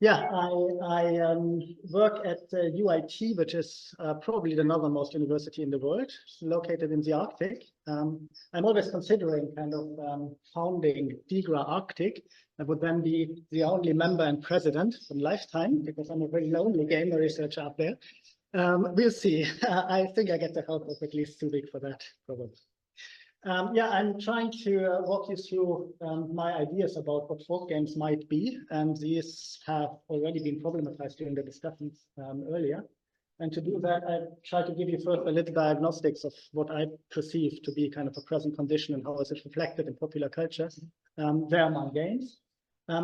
Yeah, I work at UIT, which is probably the northernmost university in the world, located in the Arctic. I'm always considering kind of founding DIGRA Arctic. I would then be the only member and president in lifetime, because I'm a very lonely gamer researcher up there. We'll see. I think I get the help of at least 2 weeks for that, probably. Yeah, I'm trying to walk you through my ideas about what folk games might be, and these have already been problematized during the discussions earlier. And to do that, I try to give you first a little diagnostics of what I perceive to be kind of a present condition and how is it reflected in popular culture there among games.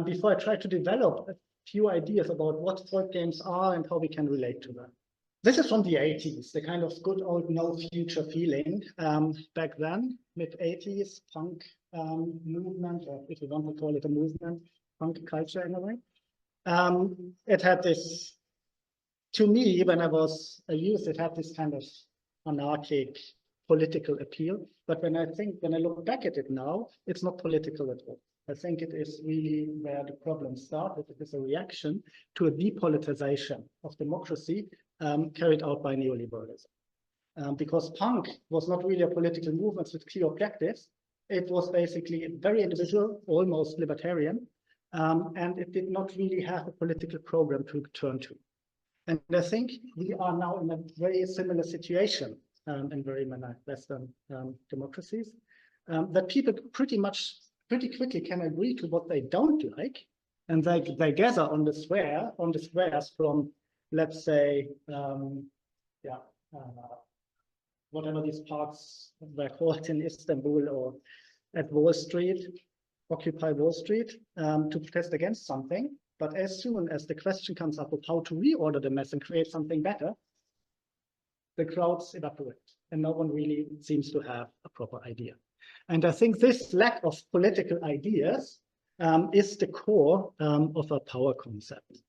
Before I try to develop a few ideas about what folk games are and how we can relate to them. This is from the 80s, the kind of good old no future feeling back then, mid-80s, punk movement, or if you want to call it a movement, punk culture in a way. It had this, to me, when I was a youth, it had this kind of anarchic political appeal. But when I look back at it now, it's not political at all. I think it is really where the problem started. It is a reaction to a depoliticization of democracy carried out by neoliberalism. Because punk was not really a political movement with clear objectives. It was basically very individual, almost libertarian, and it did not really have a political program to turn to. And I think we are now in a very similar situation in very many Western democracies, that people pretty quickly can agree to what they don't like, and they gather on the squares from, let's say, whatever these parks were called in Istanbul or at Wall Street, Occupy Wall Street, to protest against something. But as soon as the question comes up of how to reorder the mess and create something better, the crowds evaporate, and no one really seems to have a proper idea. And I think this lack of political ideas is the core of a power concept.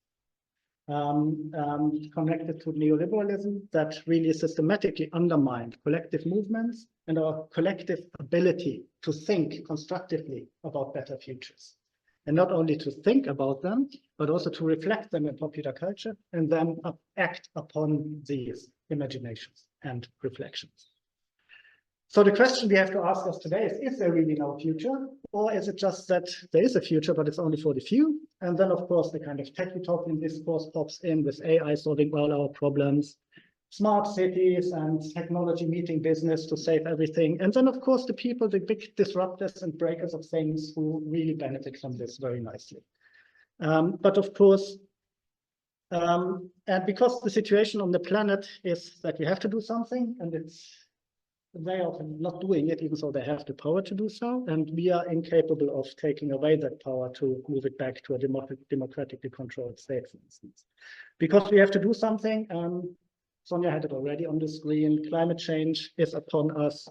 Connected to neoliberalism that really systematically undermined collective movements and our collective ability to think constructively about better futures. And not only to think about them, but also to reflect them in popular culture and then act upon these imaginations and reflections. So the question we have to ask us today is there really no future? Or is it just that there is a future, but it's only for the few? And then, of course, the kind of tech utopian discourse pops in with AI solving all our problems, smart cities and technology meeting business to save everything. And then, of course, the people, the big disruptors and breakers of things who really benefit from this very nicely. But of course, and because the situation on the planet is that we have to do something, and they are not doing it, even though they have the power to do so, and we are incapable of taking away that power to move it back to a democratically controlled state, for instance. Because we have to do something, Sonia had it already on the screen, climate change is upon us.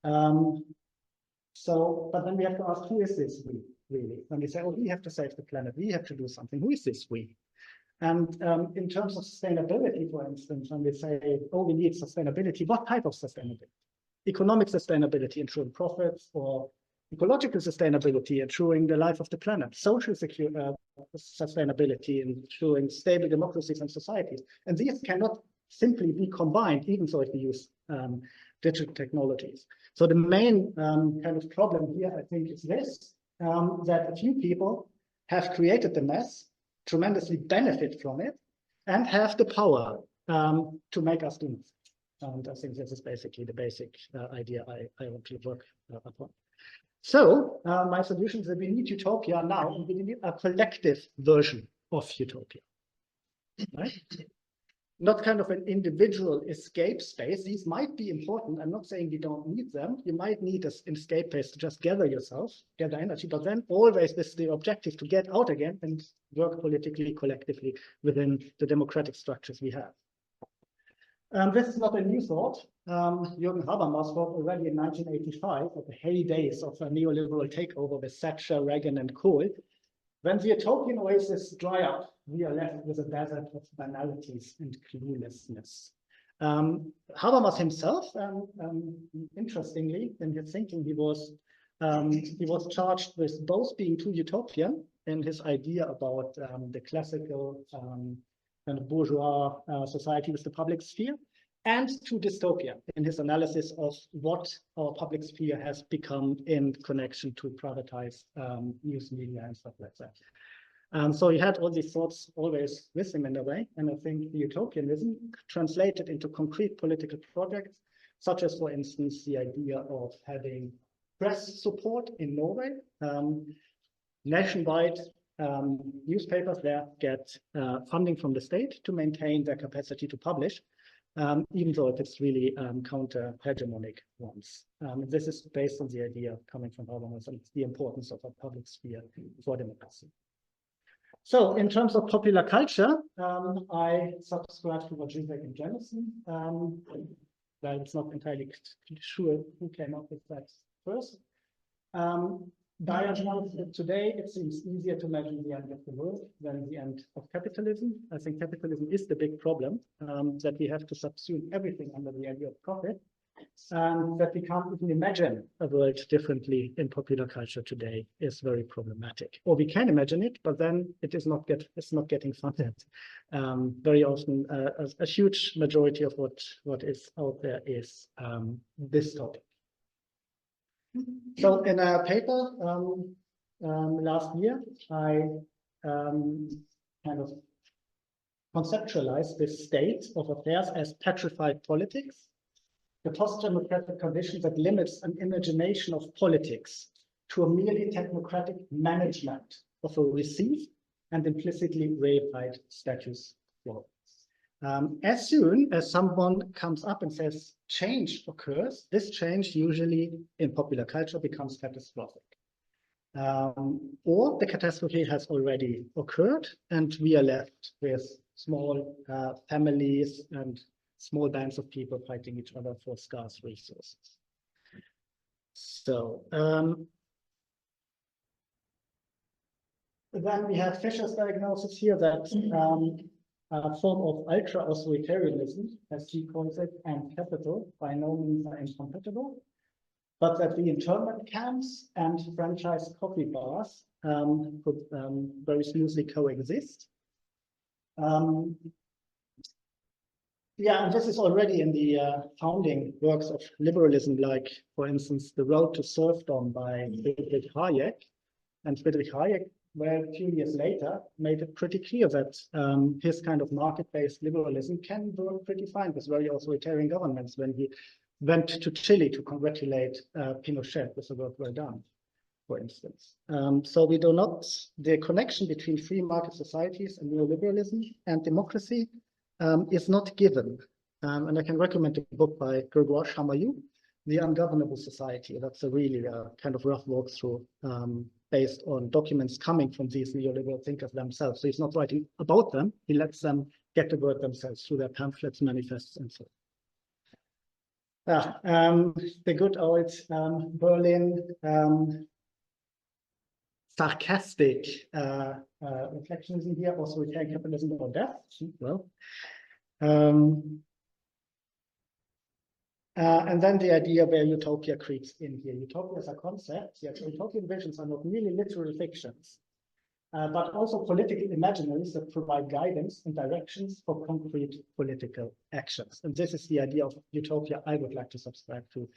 But then we have to ask, who is this we, really? When we say, oh, we have to save the planet, we have to do something, who is this we? And in terms of sustainability, for instance, when we say, oh, we need sustainability, what type of sustainability? Economic sustainability, ensuring profits, or ecological sustainability, ensuring the life of the planet, social sustainability, ensuring stable democracies and societies. And these cannot simply be combined, even so if we use digital technologies. So the main kind of problem here, I think, is this, that a few people have created the mess, tremendously benefit from it, and have the power to make us do it. And I think this is basically the basic idea I want to work upon. So my solution is that we need utopia now, and we need a collective version of utopia, right? Not kind of an individual escape space. These might be important. I'm not saying we don't need them. You might need an escape space to just gather yourself, gather energy, but then always this is the objective to get out again and work politically, collectively within the democratic structures we have. This is not a new thought. Jürgen Habermas thought already in 1985, at the heydays of a neoliberal takeover with Thatcher, Reagan, and Kohl. When the utopian oasis dry up, we are left with a desert of banalities and cluelessness. Habermas himself, interestingly, in his thinking, he was charged with both being too utopian in his idea about the classical kind of bourgeois society with the public sphere, and to dystopia in his analysis of what our public sphere has become in connection to privatized news media and stuff like that. So he had all these thoughts always with him in a way, and I think the utopianism translated into concrete political projects, such as, for instance, the idea of having press support in Norway. Nationwide newspapers there get funding from the state to maintain their capacity to publish, even though it's really counter-hegemonic ones. This is based on the idea coming from Habermas and the importance of a public sphere for democracy. So in terms of popular culture, I subscribe to what Zizek and Jamison. Well, it's not entirely sure who came up with that first. Today, it seems easier to imagine the end of the world than the end of capitalism. I think capitalism is the big problem, that we have to subsume everything under the idea of profit, and that we can't even imagine a world differently in popular culture today is very problematic. Or we can imagine it, but then it's not getting funded. Very often, a huge majority of what is out there is this topic. So in a paper last year, I kind of conceptualized this state of affairs as petrified politics, the post-democratic condition that limits an imagination of politics to a merely technocratic management of a received and implicitly reified status quo. As soon as someone comes up and says change occurs, this change usually in popular culture becomes catastrophic. Or the catastrophe has already occurred and we are left with small families and small bands of people fighting each other for scarce resources. So then we have Fisher's diagnosis here that a form of ultra-authoritarianism, as he calls it, and capital by no means are incompatible, but that the internment camps and franchise coffee bars could very smoothly coexist. Yeah, and this is already in the founding works of liberalism, like, for instance, The Road to Serfdom by Friedrich Hayek. And Friedrich Hayek, well, a few years later, made it pretty clear that his kind of market-based liberalism can work pretty fine with very authoritarian governments when he went to Chile to congratulate Pinochet with the work well done, for instance. So we do not, the connection between free market societies and neoliberalism and democracy is not given. And I can recommend a book by Grégoire Chamayou, The Ungovernable Society. That's a really kind of rough walkthrough based on documents coming from these neoliberal thinkers themselves. So he's not writing about them, he lets them get the word themselves through their pamphlets, manifests, and so on. The good old Berlin sarcastic reflectionism here, authoritarian capitalism or death. Well, and then the idea where utopia creeps in here. Utopia as a concept, yes, utopian visions are not merely literal fictions, but also political imaginaries that provide guidance and directions for concrete political actions. And this is the idea of utopia I would like to subscribe to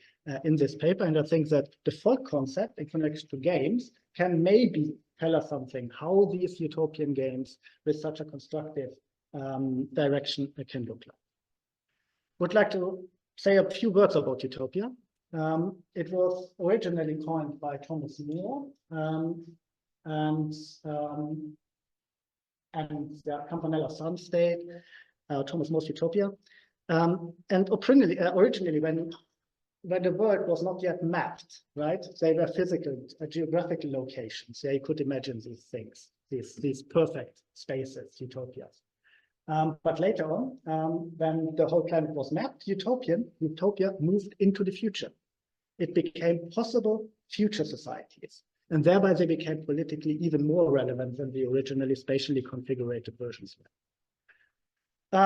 in this paper. And I think that the folk concept in connection to games can maybe tell us something, how these utopian games with such a constructive direction can look like. Would like to say a few words about utopia. It was originally coined by Thomas More, and the Campanella Sun State, Thomas More's Utopia. And originally when the world was not yet mapped, right? They were physical, geographical locations. Yeah, you could imagine these things, these perfect spaces, utopias. But later on, when the whole planet was mapped, utopia moved into the future. It became possible future societies. And thereby they became politically even more relevant than the originally spatially configured versions were.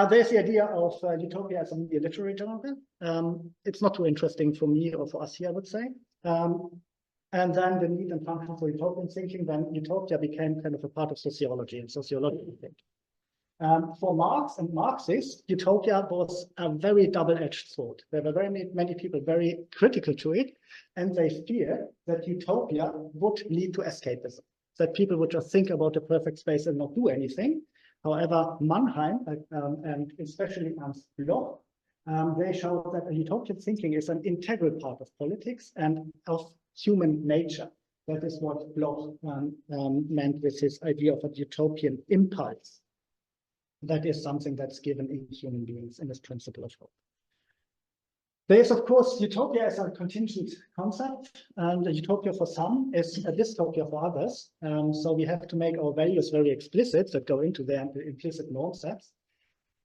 There's the idea of utopia as a literary genre. It's not too interesting for me or for us here, I would say. And then the need and function for utopian thinking, then utopia became kind of a part of sociology and sociological thinking. For Marx and Marxists, utopia was a very double-edged sword. There were very many people very critical to it, and they feared that utopia would lead to escapism, that people would just think about the perfect space and not do anything. However, Mannheim, and especially Ernst Bloch, they showed that utopian thinking is an integral part of politics and of human nature. That is what Bloch meant with his idea of a utopian impulse. That is something that's given in human beings in this principle of hope. There is, of course, utopia as a contingent concept, and a utopia for some is a dystopia for others. So we have to make our values very explicit that go into their implicit norm sets.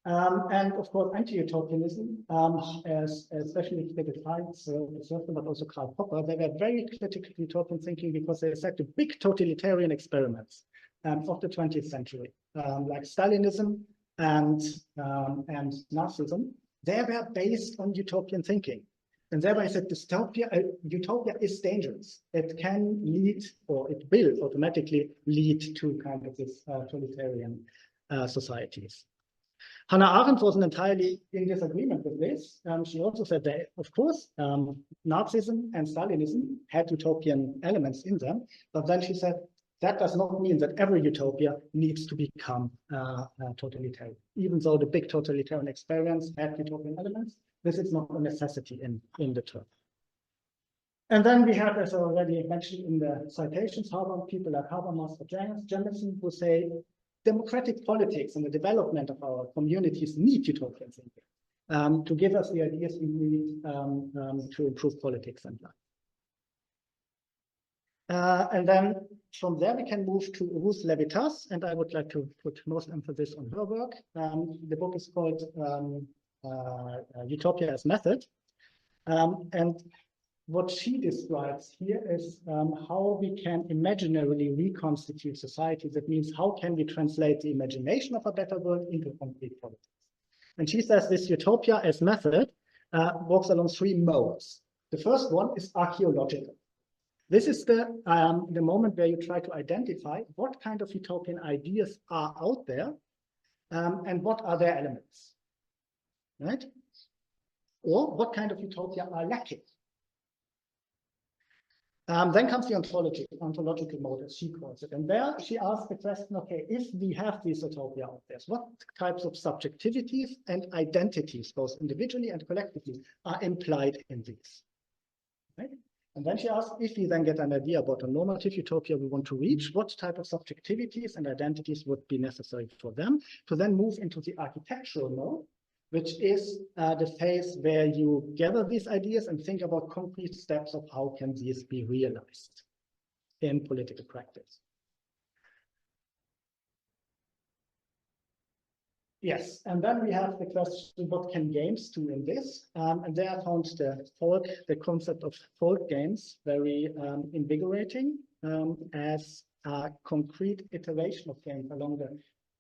And of course, anti-utopianism, especially Petrified, but also Karl Popper, they were very critical to utopian thinking because they said the big totalitarian experiments of the 20th century, like Stalinism and Nazism, they were based on utopian thinking. And thereby I said utopia is dangerous. It can lead, or it will automatically lead to kind of this totalitarian societies. Hannah Arendt wasn't entirely in disagreement with this. She also said that, of course, Nazism and Stalinism had utopian elements in them, but then she said, that does not mean that every utopia needs to become totalitarian. Even though the big totalitarian experience had utopian elements, this is not a necessity in the term. And then we have, as I already mentioned in the citations, people like Habermas or Jemison who say democratic politics and the development of our communities need utopian thinking to give us the ideas we need to improve politics and life. And then from there, we can move to Ruth Levitas, and I would like to put most emphasis on her work. The book is called Utopia as Method. And what she describes here is how we can imaginarily reconstitute society. That means how can we translate the imagination of a better world into concrete politics. And she says this utopia as method works along three modes. The first one is archaeological. This is the moment where you try to identify what kind of utopian ideas are out there and what are their elements, right? Or what kind of utopia are lacking. Then comes the ontological mode, as she calls it. And there she asks the question, okay, if we have these utopia out there, what types of subjectivities and identities, both individually and collectively, are implied in these, right? And then she asks, if we then get an idea about a normative utopia we want to reach, what type of subjectivities and identities would be necessary for them to then move into the architectural mode, which is the phase where you gather these ideas and think about concrete steps of how can these be realized in political practice. Yes, and then we have the question, what can games do in this? And there I found the concept of folk games very invigorating as a concrete iteration of games along the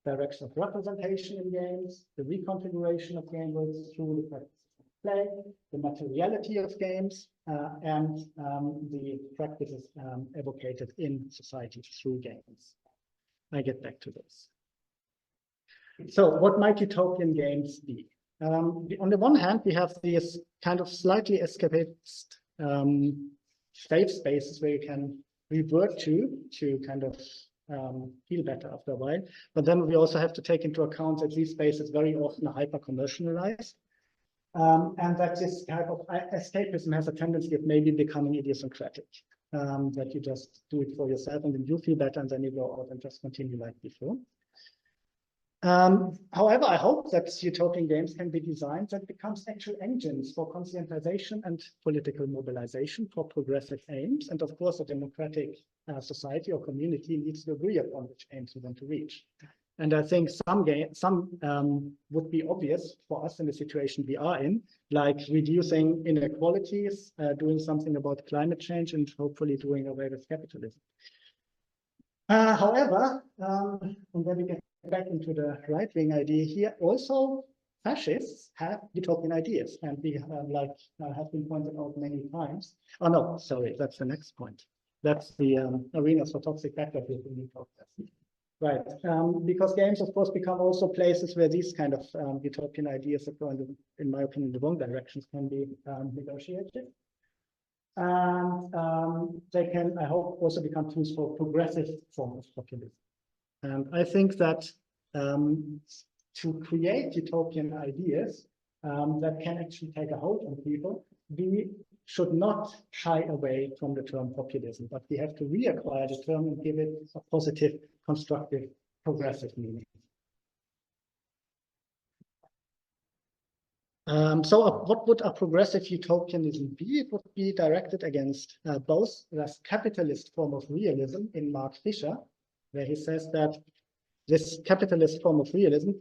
direction of representation in games, the reconfiguration of game worlds through the practice of play, the materiality of games, and the practices evocated in society through games. I get back to this. So what might utopian games be? On the one hand, we have these kind of slightly escapist safe spaces where you can revert to kind of feel better after a while. But then we also have to take into account that these spaces very often are hyper-commercialized, and that this type of escapism has a tendency of maybe becoming idiosyncratic, that you just do it for yourself and then you feel better and then you go out and just continue like before. However, I hope that utopian games can be designed that becomes actual engines for conscientization and political mobilization for progressive aims. And of course, a democratic society or community needs to agree upon which aims we want to reach. And I think some would be obvious for us in the situation we are in, like reducing inequalities, doing something about climate change, and hopefully doing away with capitalism. However, and then we get back into the right-wing idea here, also fascists have utopian ideas, and we have been pointed out many times. Oh no, sorry, that's the next point. That's the arenas for toxic backward looping process. Right, because games, of course, become also places where these kind of utopian ideas that go in my opinion, the wrong directions can be negotiated. And they can, I hope, also become tools for progressive forms of populism. And I think that to create utopian ideas that can actually take a hold on people, we should not shy away from the term populism, but we have to reacquire the term and give it a positive, constructive, progressive meaning. So what would a progressive utopianism be? It would be directed against both this capitalist form of realism in Mark Fisher, where he says that this capitalist form of realism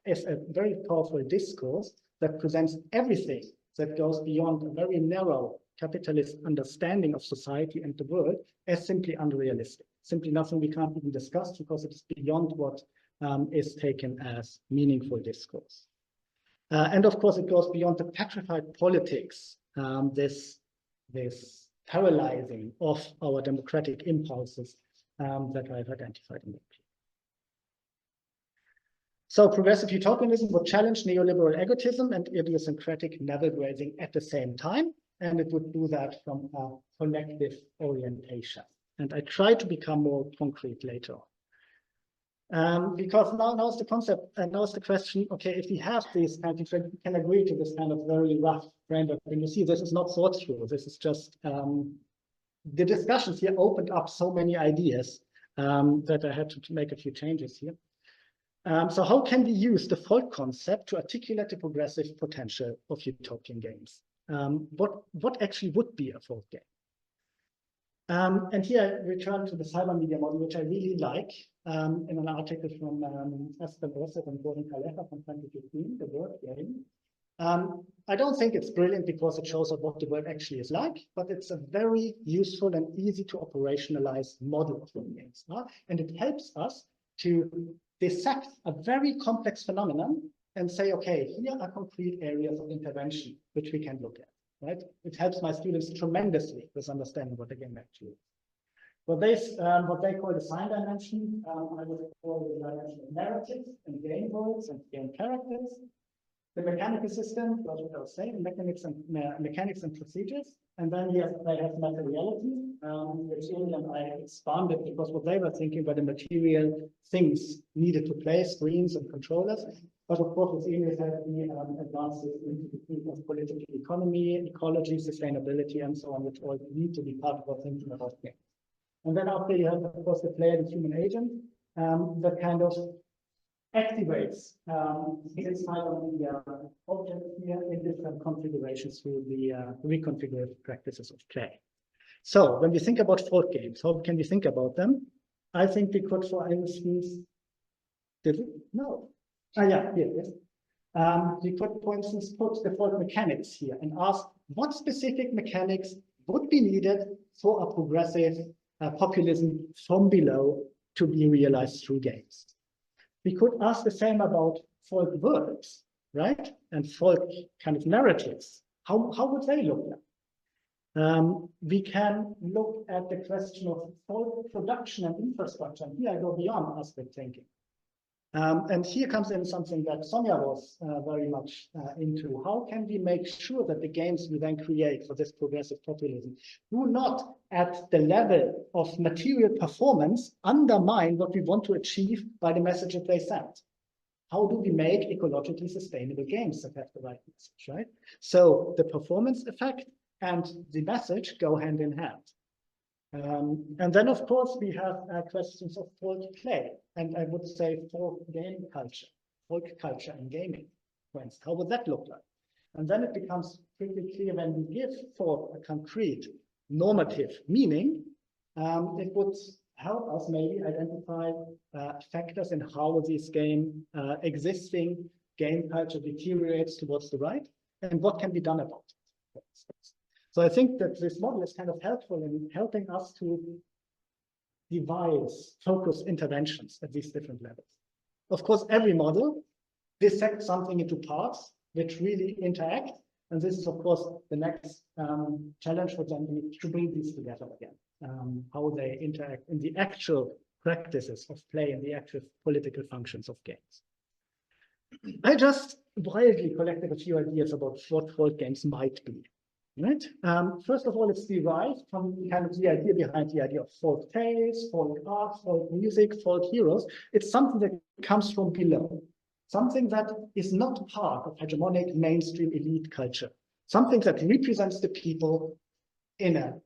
is a very powerful discourse that presents everything that goes beyond a very narrow capitalist understanding of society and the world as simply unrealistic, simply nothing we can't even discuss because it's beyond what is taken as meaningful discourse. And of course, it goes beyond the petrified politics, this paralyzing of our democratic impulses that I've identified in the piece. So progressive utopianism would challenge neoliberal egotism and idiosyncratic navel grazing at the same time, and it would do that from a collective orientation. And I try to become more concrete later on. Because now is the concept, and now is the question, okay, if we have these kind of things, we can agree to this kind of very rough framework. And you see, this is not thought through. This is just, the discussions here opened up so many ideas that I had to make a few changes here. So how can we use the folk concept to articulate the progressive potential of utopian games? What actually would be a folk game? And here I return to the cyber media model, which I really like, in an article from Esther Brosset and Gordon Kalecha from 2015, The Word Game. I don't think it's brilliant because it shows us what the world actually is like, but it's a very useful and easy to operationalize model of folk games. And it helps us to dissect a very complex phenomenon and say, okay, here are concrete areas of intervention which we can look at, right? It helps my students tremendously with understanding what the game actually is. What they call the sign dimension, I would call the dimension of narratives and game worlds and game characters. The mechanical system, what I was saying, mechanics and procedures. And then they have materiality, which I expanded because what they were thinking were the material things needed to play, screens and controllers. But of course, it's even have the advances into the field of political economy, ecology, sustainability, and so on, which all need to be part of our thinking about games. And then after you have, of course, the player, the human agent, that kind of activates inside of the object here in different configurations through the reconfigured practices of play. So when we think about folk games, how can we think about them? I think we could, for instance, did we? No. Yeah, here, yes. We could, for instance, put the folk mechanics here and ask what specific mechanics would be needed for a progressive populism from below to be realized through games. We could ask the same about folk words, right? And folk kind of narratives. How would they look like? We can look at the question of folk production and infrastructure. And here I go beyond aspect thinking. And here comes in something that Sonia was very much into. How can we make sure that the games we then create for this progressive populism do not, at the level of material performance, undermine what we want to achieve by the message that they send? How do we make ecologically sustainable games that have the right message, right? So the performance effect and the message go hand in hand. And then, of course, we have questions of folk play, and I would say folk game culture, folk culture and gaming, for instance. How would that look like? And then it becomes pretty clear when we give folk a concrete normative meaning, it would help us maybe identify factors in how this existing game culture deteriorates towards the right, and what can be done about it. So I think that this model is kind of helpful in helping us to devise focus interventions at these different levels. Of course, every model dissects something into parts which really interact, And this is, of course, the next challenge for them to bring these together again, how they interact in the actual practices of play and the actual political functions of games. I just wildly collected a few ideas about what folk games might be. Right? First of all, it's derived from kind of the idea behind the idea of folk tales, folk art, folk music, folk heroes. It's something that comes from below, something that is not part of hegemonic mainstream elite culture, something that represents the people in a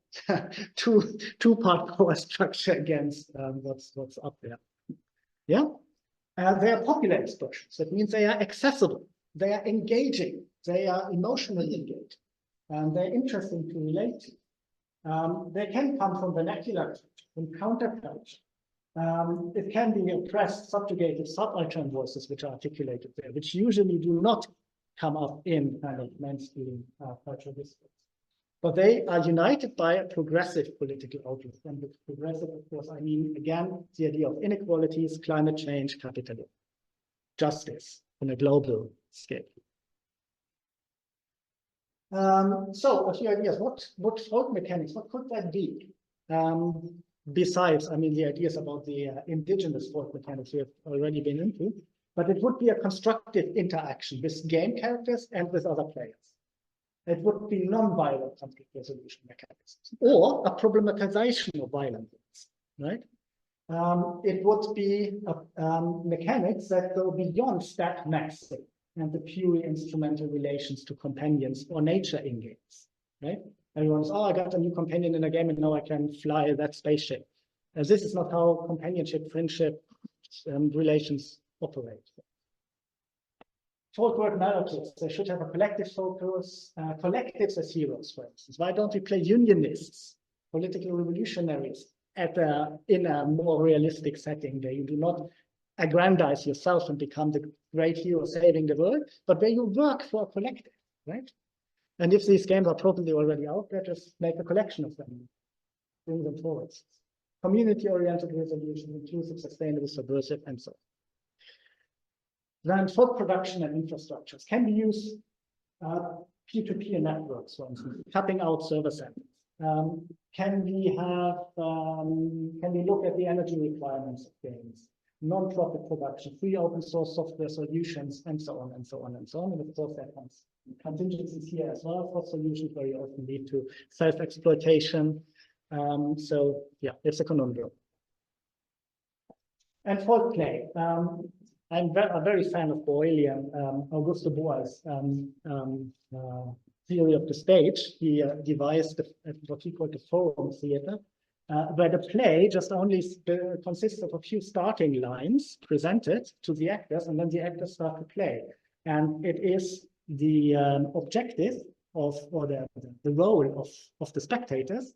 two-part power structure against what's up there. Yeah, they are popular expressions. That means they are accessible, they are engaging, they are emotionally engaged. And they're interesting to relate to. They can come from vernacular, from counterculture. It can be oppressed, subjugated, subaltern voices which are articulated there, which usually do not come up in kind of mainstream cultural discourse. But they are united by a progressive political outlook. And with progressive, of course, I mean, again, the idea of inequalities, climate change, capitalism, justice on a global scale. So a few ideas. What folk mechanics? What could that be? Besides, I mean, the ideas about the indigenous folk mechanics we have already been into, but it would be a constructive interaction with game characters and with other players. It would be non-violent conflict resolution mechanisms or a problematization of violence, right? It would be mechanics that go beyond stat maxing and the purely instrumental relations to companions or nature in games, right? Everyone's, oh, I got a new companion in a game and now I can fly that spaceship. And this is not how companionship, friendship, relations operate. Folk work narratives, they should have a collective focus, collectives as heroes, for instance. Why don't we play unionists, political revolutionaries in a more realistic setting where you do not aggrandize yourself and become the great hero saving the world, but where you work for a collective, right? And if these games are probably already out there, just make a collection of them, bring them forward. Community-oriented resolution, inclusive, sustainable, subversive, and so on. Then folk production and infrastructures. Can we use peer-to-peer networks, for instance, tapping out server centers? Can we look at the energy requirements of games? Non-profit production, free open source software solutions, and so on and so on and so on. And of course, that comes contingencies here as well for solutions very often lead to self-exploitation. So yeah, it's a conundrum. And folk play. I'm a very fan of Boylean, Augusto Boal's theory of the stage. He devised what he called the forum theater, where the play just only consists of a few starting lines presented to the actors, and then the actors start to play. And it is the objective of, or the role of the spectators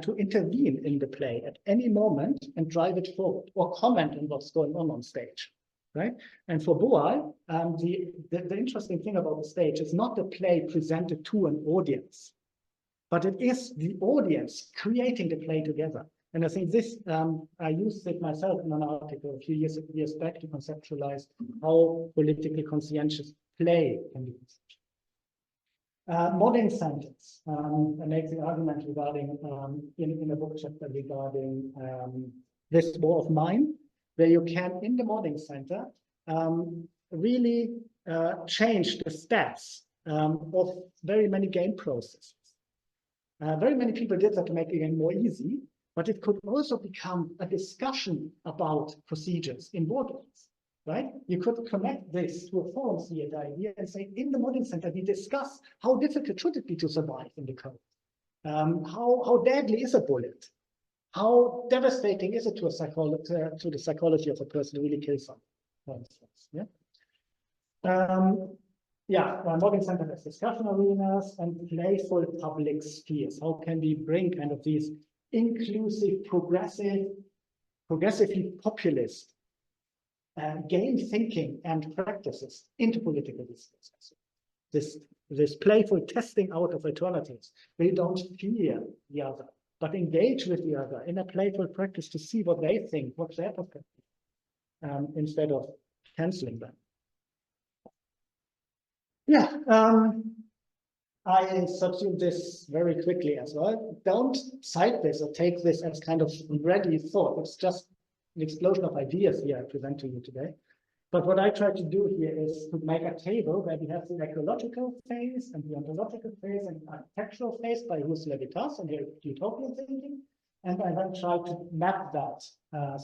to intervene in the play at any moment and drive it forward or comment on what's going on stage. Right? And for Boal, the interesting thing about the stage is not the play presented to an audience, but it is the audience creating the play together. And I think this, I used it myself in an article a few years back to conceptualize how politically conscientious play can be. Modding centers. I make the argument regarding, in a book chapter regarding this war of mine, where you can, in the modding center, really change the stats of very many game processes. Very many people did that to make the game more easy, but it could also become a discussion about procedures in board games, right? You could connect this to a forum theater idea and say, in the modding center, we discuss how difficult should it be to survive in the code? How deadly is a bullet? How devastating is it to the psychology of a person to really kill someone, for instance? Yeah. Modding center has discussion arenas and playful public spheres. How can we bring kind of these inclusive, progressively populist game thinking and practices into political discourse? This playful testing out of alternatives. We don't fear the other, but engage with the other in a playful practice to see what they think, what's their perspective, instead of canceling them. Yeah, I subsume this very quickly as well. Don't cite this or take this as kind of ready thought. It's just an explosion of ideas here I present to you today. But what I try to do here is to make a table where we have the ecological phase and the ontological phase and the architectural phase by Hus Levitas and the utopian thinking. And I then try to map that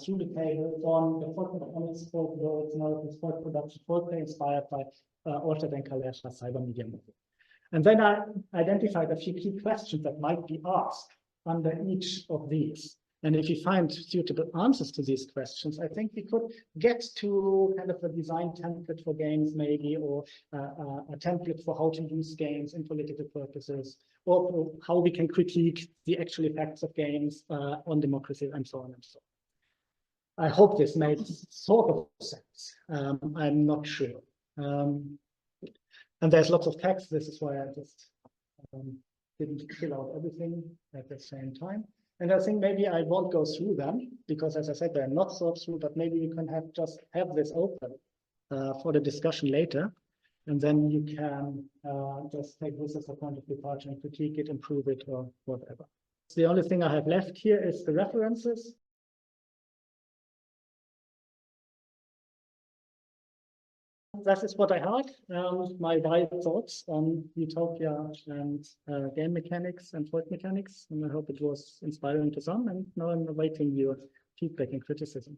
through the table on the folk economics, folk words, narratives, folk production, folk play inspired by Orchard and Kalesha cyber media movie. And then I identified a few key questions that might be asked under each of these. And if you find suitable answers to these questions, I think we could get to kind of a design template for games, maybe, or a template for how to use games in political purposes, or how we can critique the actual effects of games on democracy, and so on and so on. I hope this makes sort of sense. I'm not sure. And there's lots of text. This is why I just didn't fill out everything at the same time. And I think maybe I won't go through them because, as I said, they're not thought through, but maybe you can just have this open for the discussion later. And then you can just take this as a point of departure and critique it, improve it, or whatever. The only thing I have left here is the references. That is what I had, my wide thoughts on utopia and game mechanics and folk mechanics, and I hope it was inspiring to some, and now I'm awaiting your feedback and criticism.